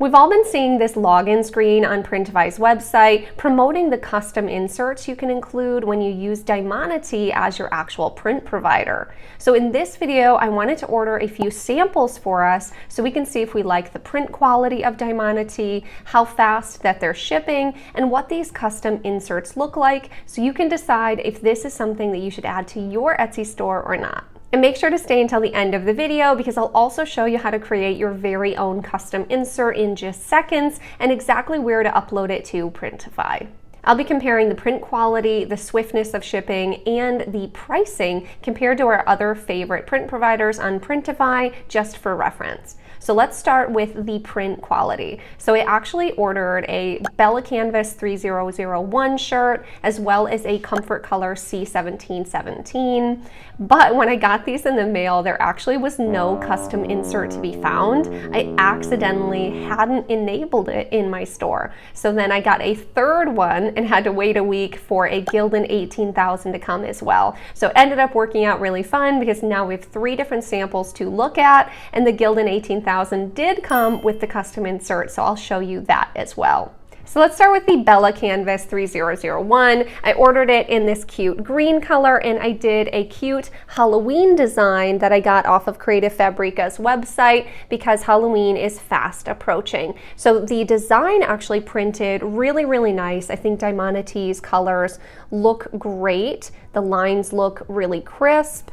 We've all been seeing this login screen on Printify's website promoting the custom inserts you can include when you use Dimona Tee as your actual print provider. So in this video, I wanted to order a few samples for us so we can see if we like the print quality of Dimona Tee, how fast that they're shipping, and what these custom inserts look like so you can decide if this is something that you should add to your Etsy store or not. And make sure to stay until the end of the video because I'll also show you how to create your very own custom insert in just seconds and exactly where to upload it to Printify. I'll be comparing the print quality, the swiftness of shipping, and the pricing compared to our other favorite print providers on Printify just for reference. So let's start with the print quality. So I actually ordered a Bella Canvas 3001 shirt as well as a Comfort Color C1717. But when I got these in the mail, there actually was no custom insert to be found. I accidentally hadn't enabled it in my store. So then I got a third one and had to wait a week for a 𝗗𝗚𝗦𝗖𝗢𝗗𝗘 to come as well. So it ended up working out really fun because now we have 3 different samples to look at, and the 𝗗𝗚𝗦𝗖𝗢𝗗𝗘 did come with the custom insert, so I'll show you that as well. So let's start with the Bella Canvas 3001. I ordered it in this cute green color, and I did a cute Halloween design that I got off of Creative Fabrica's website because Halloween is fast approaching. So the design actually printed really, really nice. I think Dimona Tee's colors look great. The lines look really crisp.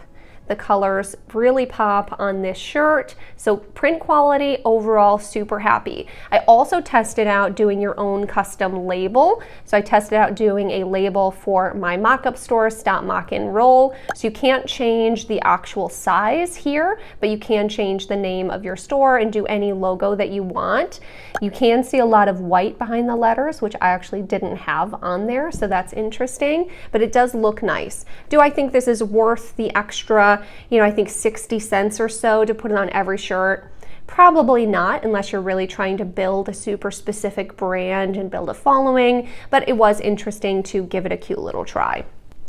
The colors really pop on this shirt. So print quality overall, super happy. I also tested out doing your own custom label. So I tested out doing a label for my mock-up store, Stop Mock and Roll. So you can't change the actual size here, but you can change the name of your store and do any logo that you want. You can see a lot of white behind the letters, which I actually didn't have on there, so that's interesting, but it does look nice. Do I think this is worth the extra, I think 60 cents or so to put it on every shirt? Probably not, unless you're really trying to build a super specific brand and build a following, but it was interesting to give it a cute little try.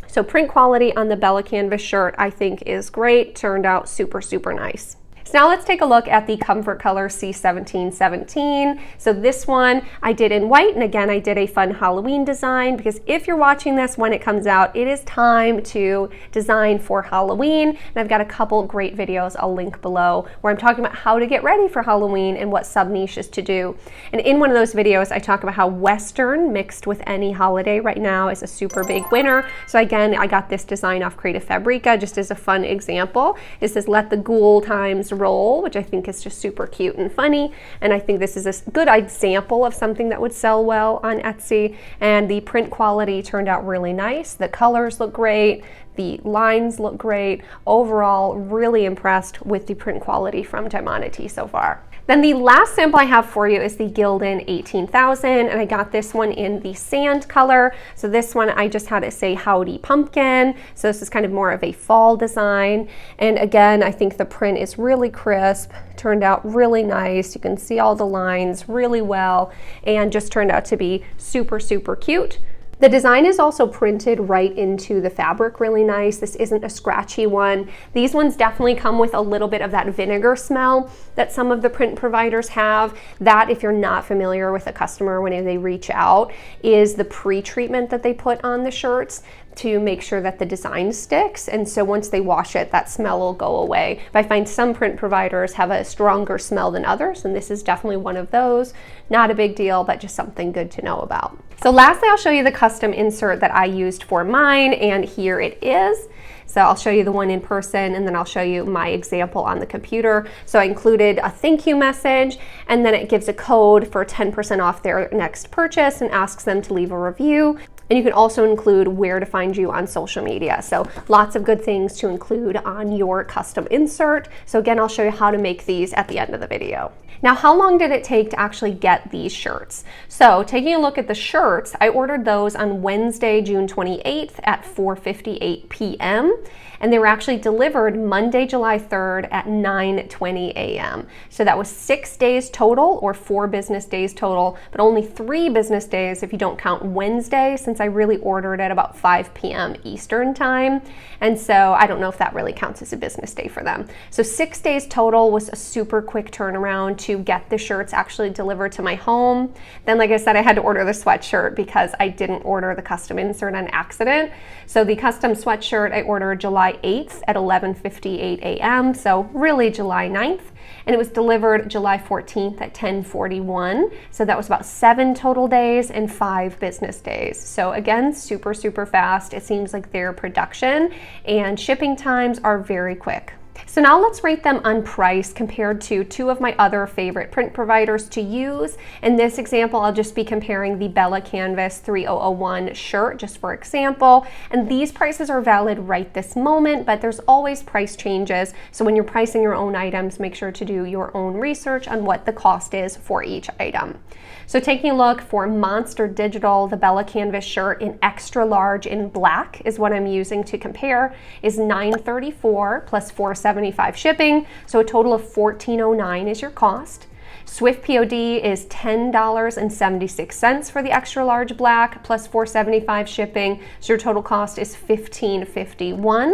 So print quality on the Bella Canvas shirt I think is great, turned out super, super nice. So now let's take a look at the Comfort Color C1717. So this one I did in white, and again I did a fun Halloween design because if you're watching this when it comes out, it is time to design for Halloween. And I've got a couple great videos I'll link below where I'm talking about how to get ready for Halloween and what sub-niches to do. And in one of those videos I talk about how Western mixed with any holiday right now is a super big winner. So again, I got this design off Creative Fabrica just as a fun example. It says let the ghoul times roll, which I think is just super cute and funny, and I think this is a good example of something that would sell well on Etsy. And the print quality turned out really nice. The colors look great, the lines look great. Overall, really impressed with the print quality from Dimona Tee so far. Then the last sample I have for you is the 𝗗𝗚𝗦𝗖𝗢𝗗𝗘, and I got this one in the sand color. So this one I just had it say Howdy Pumpkin. So this is kind of more of a fall design. And again, I think the print is really crisp, turned out really nice. You can see all the lines really well, and just turned out to be super, super cute. The design is also printed right into the fabric really nice. This isn't a scratchy one. These ones definitely come with a little bit of that vinegar smell that some of the print providers have. That, if you're not familiar with a customer when they reach out, is the pre-treatment that they put on the shirts to make sure that the design sticks. And so once they wash it, that smell will go away. But I find some print providers have a stronger smell than others, and this is definitely one of those. Not a big deal, but just something good to know about. So lastly, I'll show you the custom insert that I used for mine, and here it is. So I'll show you the one in person, and then I'll show you my example on the computer. So I included a thank you message, and then it gives a code for 10% off their next purchase and asks them to leave a review. And you can also include where to find you on social media. So lots of good things to include on your custom insert. So again, I'll show you how to make these at the end of the video. Now, how long did it take to actually get these shirts? So taking a look at the shirts, I ordered those on Wednesday, June 28th at 4:58 p.m. and they were actually delivered Monday, July 3rd at 9:20 a.m. So that was 6 days total, or 4 business days total, but only 3 business days if you don't count Wednesday, since I really ordered at about 5 p.m. Eastern time. And so I don't know if that really counts as a business day for them. So 6 days total was a super quick turnaround to get the shirts actually delivered to my home. Then, like I said, I had to order the sweatshirt because I didn't order the custom insert on accident. So the custom sweatshirt I ordered July 8th at 11:58 a.m., so really July 9th. And it was delivered July 14th at 10:41. So that was about 7 total days and 5 business days. So again, super, super fast. It seems like their production and shipping times are very quick. So now let's rate them on price compared to 2 of my other favorite print providers to use. In this example, I'll just be comparing the 𝗗𝗏𝗡𝗧 𝗖𝗢𝗗𝗏 shirt just for example. And these prices are valid right this moment, but there's always price changes. So when you're pricing your own items, make sure to do your own research on what the cost is for each item. So taking a look for Monster Digital, the 𝗗𝗏𝗡𝗧 shirt in extra large in black is what I'm using to compare, is $9.34 plus $4.75 shipping, so a total of $14.09 is your cost. Swift POD is $10.76 for the extra large black plus $4.75 shipping, so your total cost is $15.51.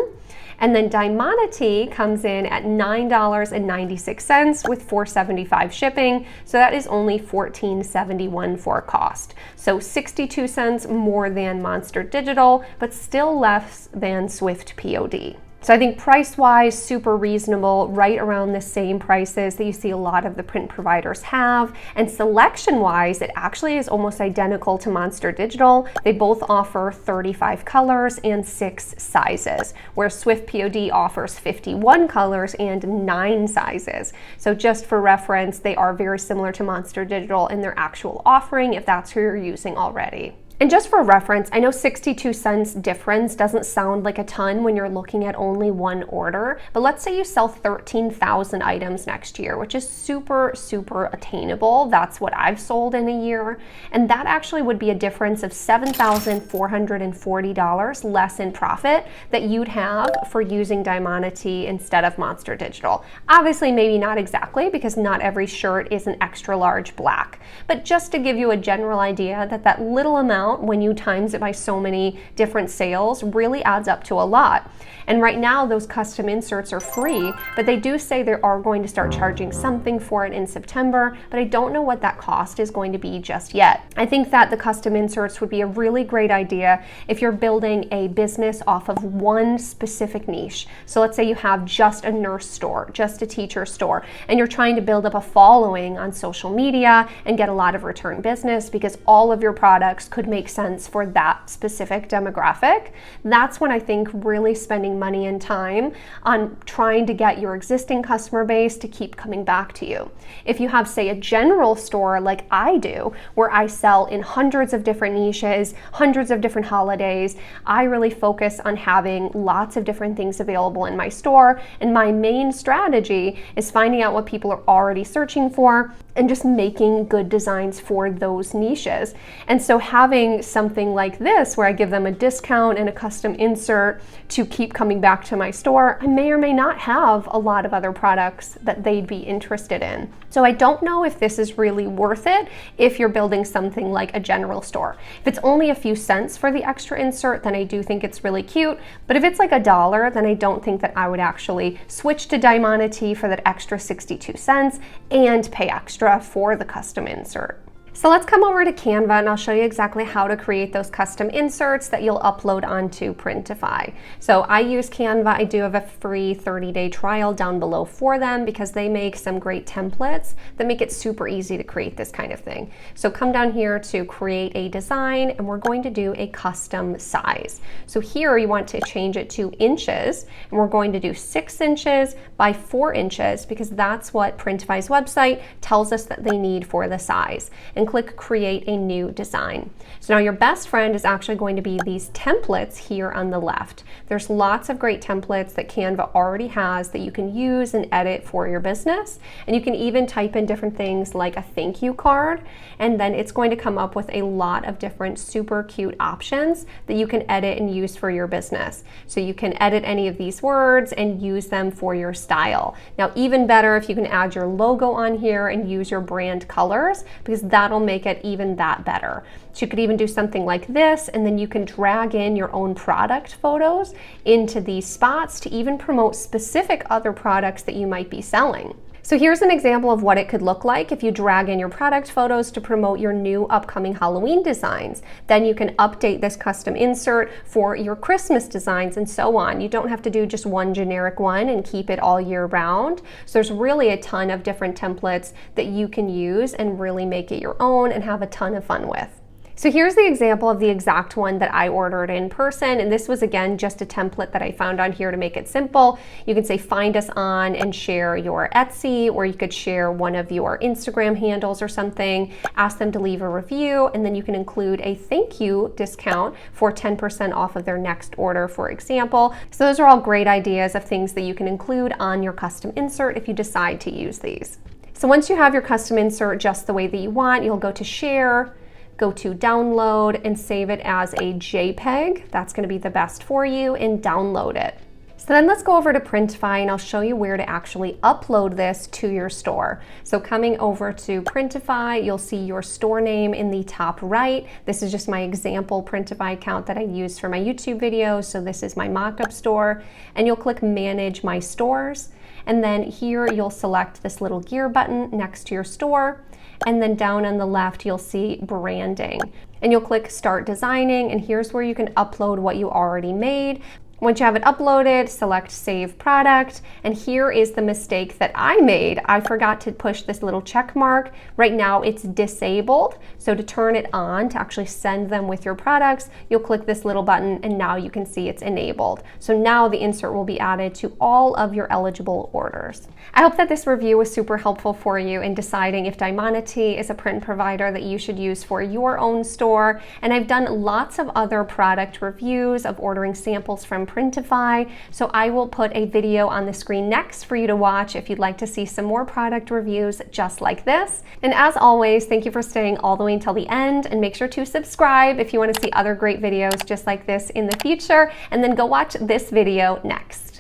And then Dimona Tee comes in at $9.96 with $4.75 shipping, so that is only $14.71 for cost. So 62 cents more than Monster Digital, but still less than Swift POD. So I think price-wise, super reasonable, right around the same prices that you see a lot of the print providers have. And selection-wise, it actually is almost identical to Monster Digital. They both offer 35 colors and 6 sizes, where Swift POD offers 51 colors and 9 sizes. So just for reference, they are very similar to Monster Digital in their actual offering, if that's who you're using already. And just for reference, I know 62 cents difference doesn't sound like a ton when you're looking at only one order, but let's say you sell 13,000 items next year, which is super, super attainable. That's what I've sold in a year. And that actually would be a difference of $7,440 less in profit that you'd have for using Dimona Tee instead of Monster Digital. Obviously, maybe not exactly, because not every shirt is an extra large black. But just to give you a general idea that that little amount, when you times it by so many different sales, really adds up to a lot. And right now those custom inserts are free, but they do say they are going to start charging something for it in September, but I don't know what that cost is going to be just yet. I think that the custom inserts would be a really great idea if you're building a business off of one specific niche. So let's say you have just a nurse store, just a teacher store, and you're trying to build up a following on social media and get a lot of return business because all of your products could make sense for that specific demographic. That's when I think really spending money and time on trying to get your existing customer base to keep coming back to you. If you have, say, a general store like I do, where I sell in hundreds of different niches, hundreds of different holidays, I really focus on having lots of different things available in my store, and my main strategy is finding out what people are already searching for and just making good designs for those niches. And so having something like this where I give them a discount and a custom insert to keep coming back to my store, I may or may not have a lot of other products that they'd be interested in. So I don't know if this is really worth it if you're building something like a general store. If it's only a few cents for the extra insert, then I do think it's really cute. But if it's like $1, then I don't think that I would actually switch to Dimona Tee for that extra 62 cents and pay extra for the custom insert. So let's come over to Canva and I'll show you exactly how to create those custom inserts that you'll upload onto Printify. So I use Canva. I do have a free 30-day trial down below for them because they make some great templates that make it super easy to create this kind of thing. So come down here to create a design and we're going to do a custom size. So here you want to change it to inches and we're going to do 6 inches by 4 inches because that's what Printify's website tells us that they need for the size. And click create a new design. So now your best friend is actually going to be these templates here on the left. There's lots of great templates that Canva already has that you can use and edit for your business. And you can even type in different things like a thank you card, and then it's going to come up with a lot of different super cute options that you can edit and use for your business. So you can edit any of these words and use them for your style. Now, even better if you can add your logo on here and use your brand colors, because that'll make it even that better. So you could even do something like this, and then you can drag in your own product photos into these spots to even promote specific other products that you might be selling. So here's an example of what it could look like if you drag in your product photos to promote your new upcoming Halloween designs. Then you can update this custom insert for your Christmas designs and so on. You don't have to do just one generic one and keep it all year round. So there's really a ton of different templates that you can use and really make it your own and have a ton of fun with. So here's the example of the exact one that I ordered in person, and this was again just a template that I found on here to make it simple. You can say find us on and share your Etsy, or you could share one of your Instagram handles or something, ask them to leave a review, and then you can include a thank you discount for 10% off of their next order, for example. So those are all great ideas of things that you can include on your custom insert if you decide to use these. So once you have your custom insert just the way that you want, you'll go to share, go to download, and save it as a JPEG. That's going to be the best for you, and download it. So then let's go over to Printify, and I'll show you where to actually upload this to your store. So coming over to Printify, you'll see your store name in the top right. This is just my example Printify account that I use for my YouTube videos. So this is my mock-up store, and you'll click Manage My Stores. And then here you'll select this little gear button next to your store. And then down on the left, you'll see branding. And you'll click Start Designing, and here's where you can upload what you already made. Once you have it uploaded, select Save Product, and here is the mistake that I made. I forgot to push this little check mark. Right now it's disabled, so to turn it on, to actually send them with your products, you'll click this little button, and now you can see it's enabled. So now the insert will be added to all of your eligible orders. I hope that this review was super helpful for you in deciding if Dimona Tee is a print provider that you should use for your own store. And I've done lots of other product reviews of ordering samples from Printify, so I will put a video on the screen next for you to watch if you'd like to see some more product reviews just like this. And as always, thank you for staying all the way until the end, and make sure to subscribe if you want to see other great videos just like this in the future, and then go watch this video next.